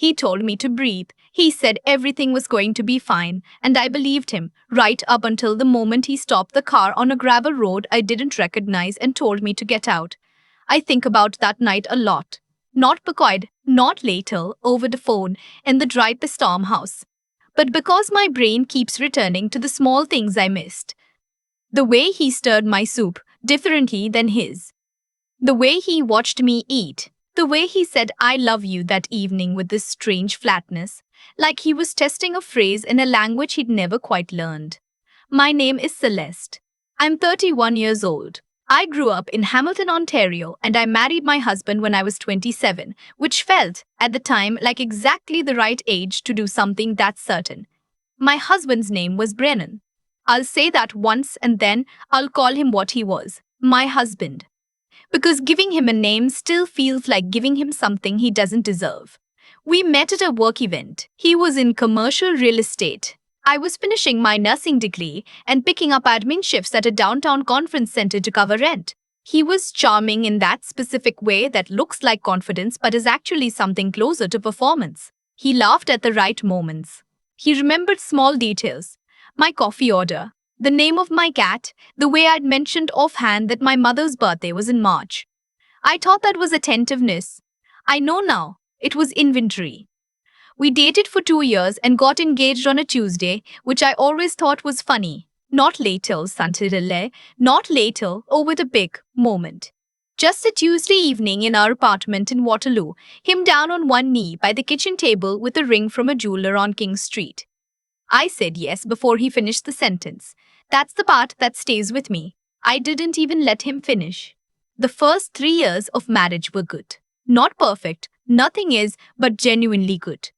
He told me to breathe. He said everything was going to be fine, and I believed him, right up until the moment he stopped the car on a gravel road I didn't recognize and told me to get out. I think about that night a lot. Not because, not later, over the phone, in the drive the storm house, but because my brain keeps returning to the small things I missed. The way he stirred my soup, differently than his. The way he watched me eat. The way he said I love you that evening with this strange flatness, like he was testing a phrase in a language he'd never quite learned. My name is Celeste. I'm 31 years old. I grew up in Hamilton, Ontario, and I married my husband when I was 27, which felt, at the time, like exactly the right age to do something that certain. My husband's name was Brennan. I'll say that once and then I'll call him what he was, my husband. Because giving him a name still feels like giving him something he doesn't deserve. We met at a work event. He was in commercial real estate. I was finishing my nursing degree and picking up admin shifts at a downtown conference center to cover rent. He was charming in that specific way that looks like confidence but is actually something closer to performance. He laughed at the right moments. He remembered small details. My coffee order, the name of my cat, the way I'd mentioned offhand that my mother's birthday was in March. I thought that was attentiveness. I know now, it was inventory. We dated for 2 years and got engaged on a Tuesday, which I always thought was funny. Not later, Santirille, not later, over the big moment. Just a Tuesday evening in our apartment in Waterloo, him down on one knee by the kitchen table with a ring from a jeweler on King Street. I said yes before he finished the sentence. That's the part that stays with me. I didn't even let him finish. The first 3 years of marriage were good. Not perfect, nothing is, but genuinely good.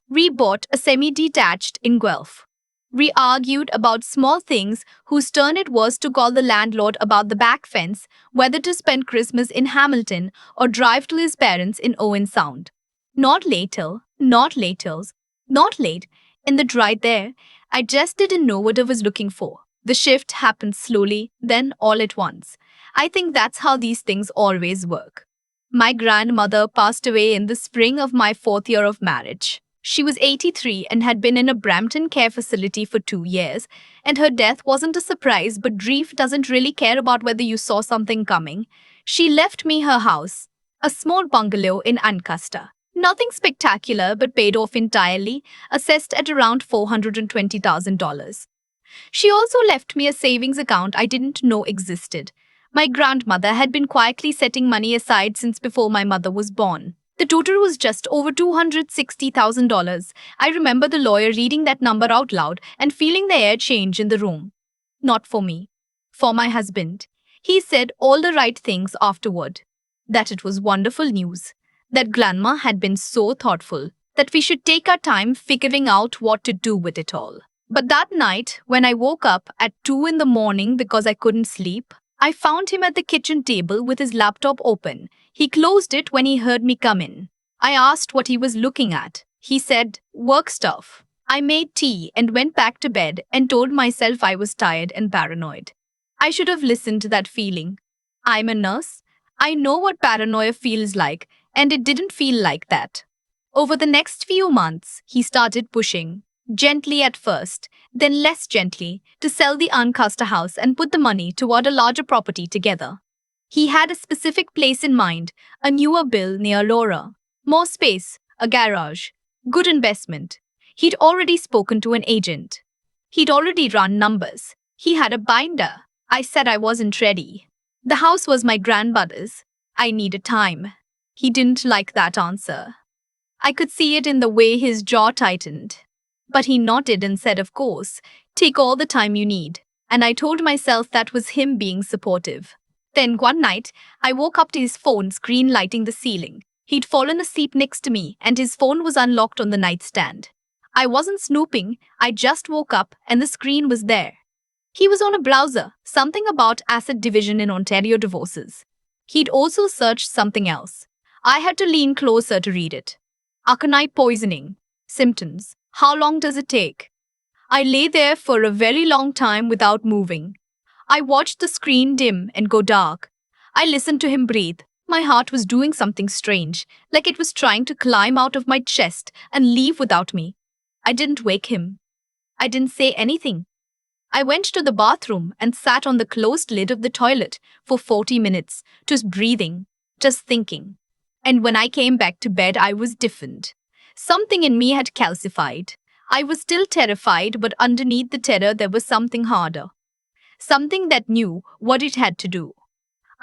We bought a semi-detached in Guelph. We argued about small things whose turn it was to call the landlord about the back fence, whether to spend Christmas in Hamilton or drive to his parents in Owen Sound. Not later, not laters, not late. In the drive there, I just didn't know what I was looking for. The shift happened slowly, then all at once. I think that's how these things always work. My grandmother passed away in the spring of my 4th year of marriage. She was 83 and had been in a Brampton care facility for 2 years, and her death wasn't a surprise, but grief doesn't really care about whether you saw something coming. She left me her house, a small bungalow in Ancaster. Nothing spectacular, but paid off entirely, assessed at around $420,000. She also left me a savings account I didn't know existed. My grandmother had been quietly setting money aside since before my mother was born. The total was just over $260,000. I remember the lawyer reading that number out loud and feeling the air change in the room. Not for me. For my husband. He said all the right things afterward. That it was wonderful news. That grandma had been so thoughtful. That we should take our time figuring out what to do with it all. But that night, when I woke up at 2 in the morning because I couldn't sleep, I found him at the kitchen table with his laptop open. He closed it when he heard me come in. I asked what he was looking at. He said, work stuff. I made tea and went back to bed and told myself I was tired and paranoid. I should have listened to that feeling. I'm a nurse. I know what paranoia feels like, and it didn't feel like that. Over the next few months, he started pushing. Gently at first, then less gently, to sell the Ancaster house and put the money toward a larger property together. He had a specific place in mind, a newer build near Laura. More space, a garage, good investment. He'd already spoken to an agent. He'd already run numbers. He had a binder. I said I wasn't ready. The house was my grandmother's. I needed time. He didn't like that answer. I could see it in the way his jaw tightened. But he nodded and said, of course, take all the time you need. And I told myself that was him being supportive. Then one night, I woke up to his phone screen lighting the ceiling. He'd fallen asleep next to me and his phone was unlocked on the nightstand. I wasn't snooping, I just woke up and the screen was there. He was on a browser, something about asset division in Ontario divorces. He'd also searched something else. I had to lean closer to read it. Aconite poisoning. Symptoms. How long does it take? I lay there for a very long time without moving. I watched the screen dim and go dark. I listened to him breathe. My heart was doing something strange, like it was trying to climb out of my chest and leave without me. I didn't wake him. I didn't say anything. I went to the bathroom and sat on the closed lid of the toilet for 40 minutes, just breathing, just thinking. And when I came back to bed, I was different. Something in me had calcified. I was still terrified, but underneath the terror, there was something harder. Something that knew what it had to do.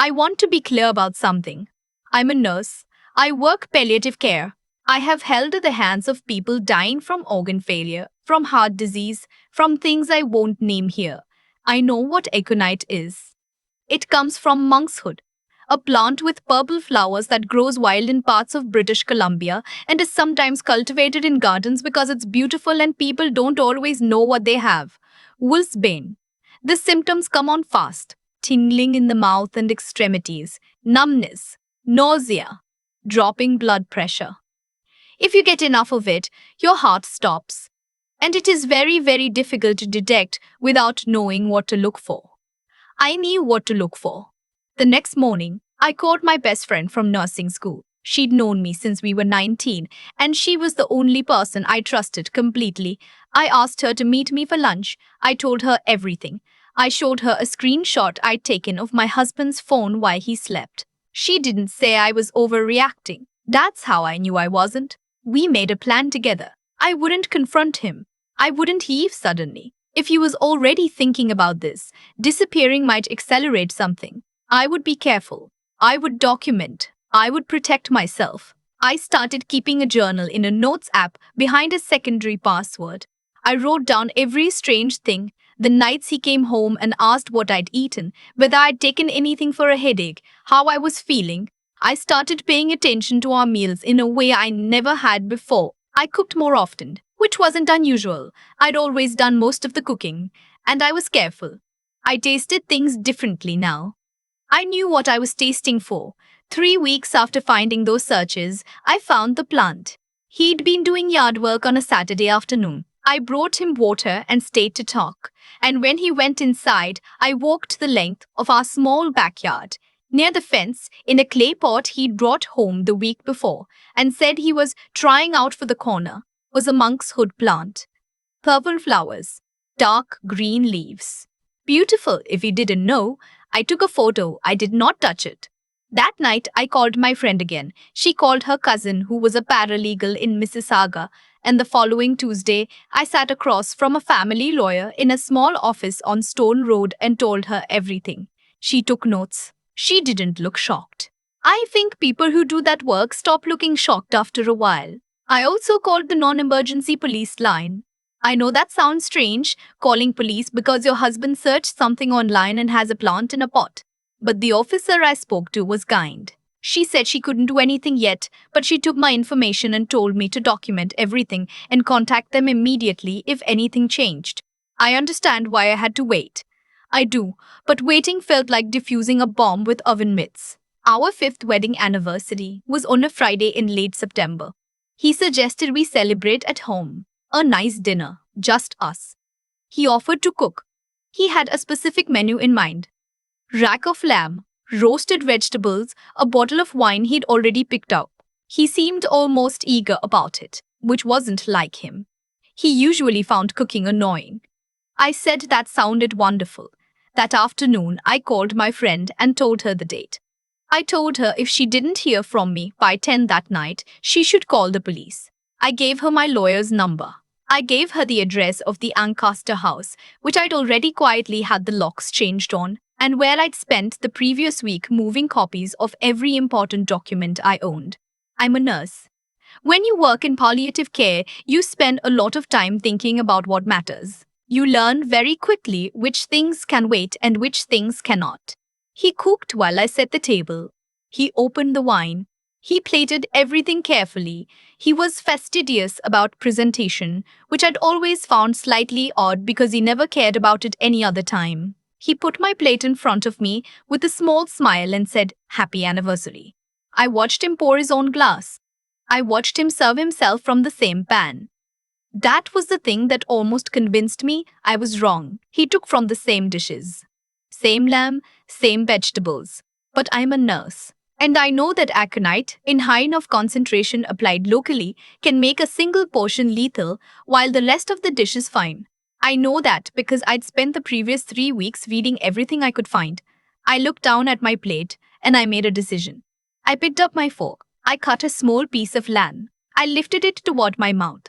I want to be clear about something. I'm a nurse. I work palliative care. I have held the hands of people dying from organ failure, from heart disease, from things I won't name here. I know what aconite is. It comes from monkshood, a plant with purple flowers that grows wild in parts of British Columbia and is sometimes cultivated in gardens because it's beautiful and people don't always know what they have. Wolfsbane. The symptoms come on fast: tingling in the mouth and extremities, numbness, nausea, dropping blood pressure. If you get enough of it, your heart stops. And it is very, very difficult to detect without knowing what to look for. I knew what to look for. The next morning, I called my best friend from nursing school. She'd known me since we were 19, and she was the only person I trusted completely. I asked her to meet me for lunch. I told her everything. I showed her a screenshot I'd taken of my husband's phone while he slept. She didn't say I was overreacting. That's how I knew I wasn't. We made a plan together. I wouldn't confront him. I wouldn't leave suddenly. If he was already thinking about this, disappearing might accelerate something. I would be careful. I would document. I would protect myself. I started keeping a journal in a notes app behind a secondary password. I wrote down every strange thing: the nights he came home and asked what I'd eaten, whether I'd taken anything for a headache, how I was feeling. I started paying attention to our meals in a way I never had before. I cooked more often, which wasn't unusual. I'd always done most of the cooking, and I was careful. I tasted things differently now. I knew what I was tasting for. 3 weeks after finding those searches, I found the plant. He'd been doing yard work on a Saturday afternoon. I brought him water and stayed to talk. And when he went inside, I walked the length of our small backyard. Near the fence, in a clay pot he'd brought home the week before, and said he was trying out for the corner, was a monk's hood plant. Purple flowers, dark green leaves. Beautiful if you didn't know. I took a photo. I did not touch it. That night, I called my friend again. She called her cousin, who was a paralegal in Mississauga, and the following Tuesday, I sat across from a family lawyer in a small office on Stone Road and told her everything. She took notes. She didn't look shocked. I think people who do that work stop looking shocked after a while. I also called the non-emergency police line. I know that sounds strange, calling police because your husband searched something online and has a plant in a pot. But the officer I spoke to was kind. She said she couldn't do anything yet, but she took my information and told me to document everything and contact them immediately if anything changed. I understand why I had to wait. I do, but waiting felt like defusing a bomb with oven mitts. Our 5th wedding anniversary was on a Friday in late September. He suggested we celebrate at home. A nice dinner, just us. He offered to cook. He had a specific menu in mind: rack of lamb, roasted vegetables, a bottle of wine he'd already picked out. He seemed almost eager about it, which wasn't like him. He usually found cooking annoying. I said that sounded wonderful. That afternoon, I called my friend and told her the date. I told her if she didn't hear from me by 10 that night, she should call the police. I gave her my lawyer's number. I gave her the address of the Ancaster house, which I'd already quietly had the locks changed on, and where I'd spent the previous week moving copies of every important document I owned. I'm a nurse. When you work in palliative care, you spend a lot of time thinking about what matters. You learn very quickly which things can wait and which things cannot. He cooked while I set the table. He opened the wine. He plated everything carefully. He was fastidious about presentation, which I'd always found slightly odd because he never cared about it any other time. He put my plate in front of me with a small smile and said, "Happy anniversary." I watched him pour his own glass. I watched him serve himself from the same pan. That was the thing that almost convinced me I was wrong. He took from the same dishes. Same lamb, same vegetables. But I'm a nurse. And I know that aconite, in high enough concentration applied locally, can make a single portion lethal, while the rest of the dish is fine. I know that because I'd spent the previous 3 weeks reading everything I could find. I looked down at my plate and I made a decision. I picked up my fork. I cut a small piece of lamb. I lifted it toward my mouth.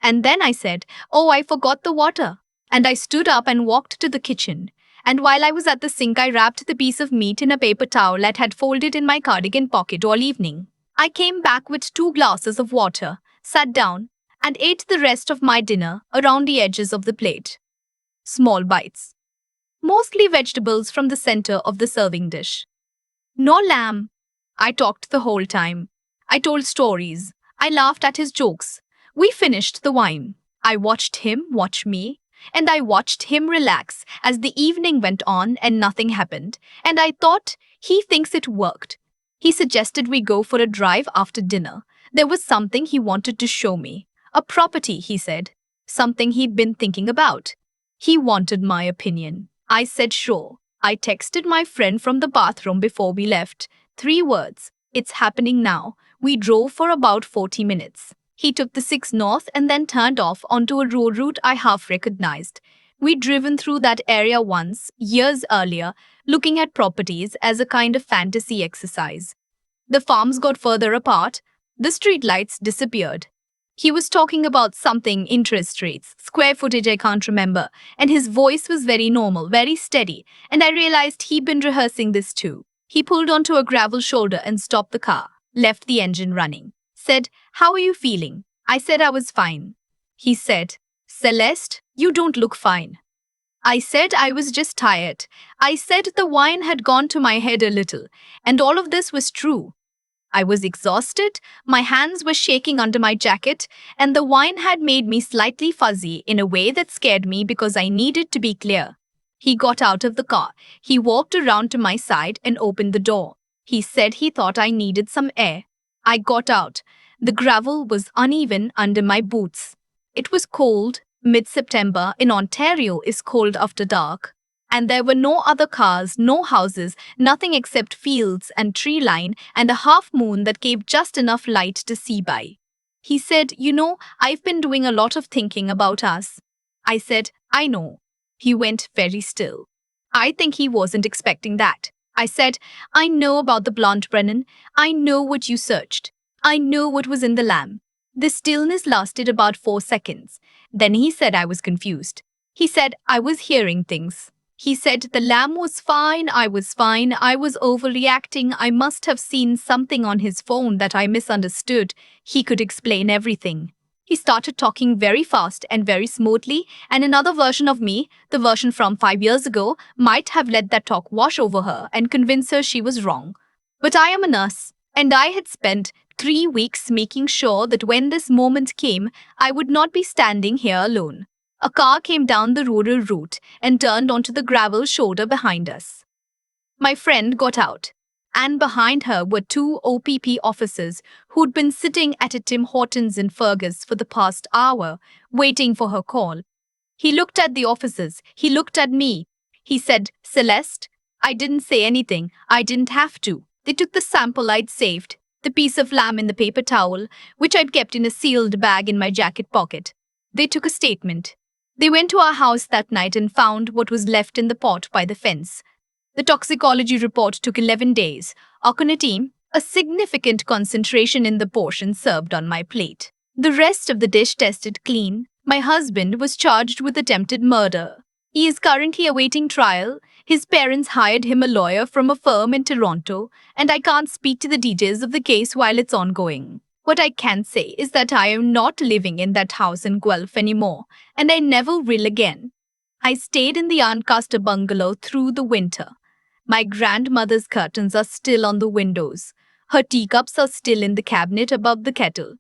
And then I said, "Oh, I forgot the water." And I stood up and walked to the kitchen. And while I was at the sink, I wrapped the piece of meat in a paper towel that had folded in my cardigan pocket all evening. I came back with 2 glasses of water, sat down, and ate the rest of my dinner around the edges of the plate. Small bites. Mostly vegetables from the center of the serving dish. No lamb. I talked the whole time. I told stories. I laughed at his jokes. We finished the wine. I watched him watch me, and I watched him relax as the evening went on and nothing happened. And I thought, he thinks it worked. He suggested we go for a drive after dinner. There was something he wanted to show me. A property, he said. Something he'd been thinking about. He wanted my opinion. I said sure. I texted my friend from the bathroom before we left. 3 words. It's happening now. We drove for about 40 minutes. He took the 6 north and then turned off onto a road I half recognized. We'd driven through that area once, years earlier, looking at properties as a kind of fantasy exercise. The farms got further apart. The streetlights disappeared. He was talking about something, interest rates, square footage I can't remember, and his voice was very normal, very steady, and I realized he'd been rehearsing this too. He pulled onto a gravel shoulder and stopped the car, left the engine running, said, "How are you feeling?" I said I was fine. He said, "Celeste, you don't look fine." I said I was just tired. I said the wine had gone to my head a little, and all of this was true. I was exhausted, my hands were shaking under my jacket, and the wine had made me slightly fuzzy in a way that scared me because I needed to be clear. He got out of the car. He walked around to my side and opened the door. He said he thought I needed some air. I got out. The gravel was uneven under my boots. It was cold. Mid-September in Ontario is cold after dark. And there were no other cars, no houses, nothing except fields and tree line and a half moon that gave just enough light to see by. He said, "You know, I've been doing a lot of thinking about us." I said, "I know." He went very still. I think he wasn't expecting that. I said, "I know about the blonde Brennan. I know what you searched. I know what was in the lamb." The stillness lasted about 4 seconds. Then he said I was confused. He said I was hearing things. He said the lamb was fine, I was fine, I was overreacting, I must have seen something on his phone that I misunderstood. He could explain everything. He started talking very fast and very smoothly, and another version of me, the version from 5 years ago, might have let that talk wash over her and convince her she was wrong. But I am a nurse, and I had spent 3 weeks making sure that when this moment came, I would not be standing here alone. A car came down the rural route and turned onto the gravel shoulder behind us. My friend got out, and behind her were 2 OPP officers who'd been sitting at a Tim Hortons in Fergus for the past hour, waiting for her call. He looked at the officers. He looked at me. He said, "Celeste." I didn't say anything. I didn't have to. They took the sample I'd saved, the piece of lamb in the paper towel, which I'd kept in a sealed bag in my jacket pocket. They took a statement. They went to our house that night and found what was left in the pot by the fence. The toxicology report took 11 days. Aconitine, a significant concentration in the portion served on my plate. The rest of the dish tested clean. My husband was charged with attempted murder. He is currently awaiting trial. His parents hired him a lawyer from a firm in Toronto, and I can't speak to the details of the case while it's ongoing. What I can say is that I am not living in that house in Guelph anymore, and I never will again. I stayed in the Ancaster bungalow through the winter. My grandmother's curtains are still on the windows. Her teacups are still in the cabinet above the kettle.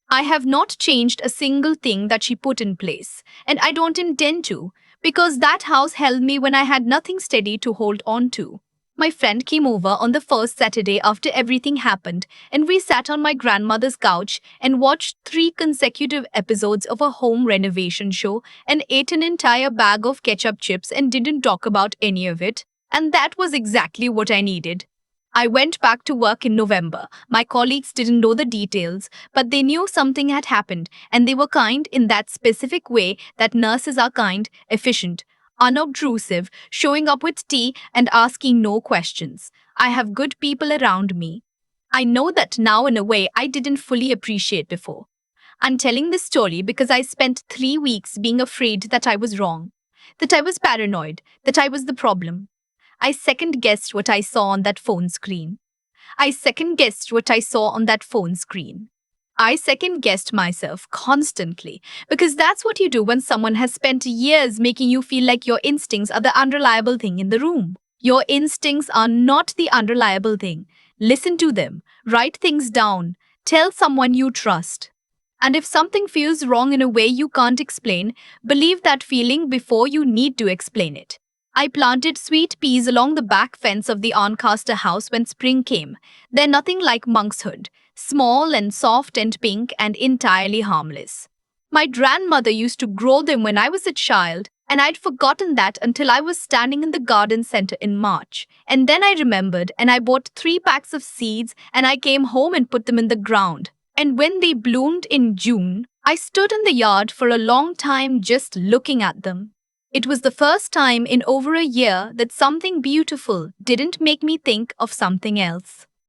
I have not changed a single thing that she put in place, and I don't intend to, because that house held me when I had nothing steady to hold on to. My friend came over on the first Saturday after everything happened, and we sat on my grandmother's couch and watched 3 consecutive episodes of a home renovation show and ate an entire bag of ketchup chips and didn't talk about any of it. And that was exactly what I needed. I went back to work in November. My colleagues didn't know the details, but they knew something had happened, and they were kind in that specific way that nurses are kind, efficient, unobtrusive, showing up with tea and asking no questions. I have good people around me. I know that now in a way I didn't fully appreciate before. I'm telling this story because I spent 3 weeks being afraid that I was wrong, that I was paranoid, that I was the problem. I second guessed what I saw on that phone screen. I second guessed what I saw on that phone screen. I second guessed myself constantly because that's what you do when someone has spent years making you feel like your instincts are the unreliable thing in the room. Your instincts are not the unreliable thing. Listen to them, write things down, tell someone you trust. And if something feels wrong in a way you can't explain, believe that feeling before you need to explain it. I planted sweet peas along the back fence of the Ancaster house when spring came. They're nothing like monkshood, small and soft and pink and entirely harmless. My grandmother used to grow them when I was a child, and I'd forgotten that until I was standing in the garden center in March. And then I remembered, and I bought 3 packs of seeds, and I came home and put them in the ground. And when they bloomed in June, I stood in the yard for a long time just looking at them. It was the first time in over a year that something beautiful didn't make me think of something else.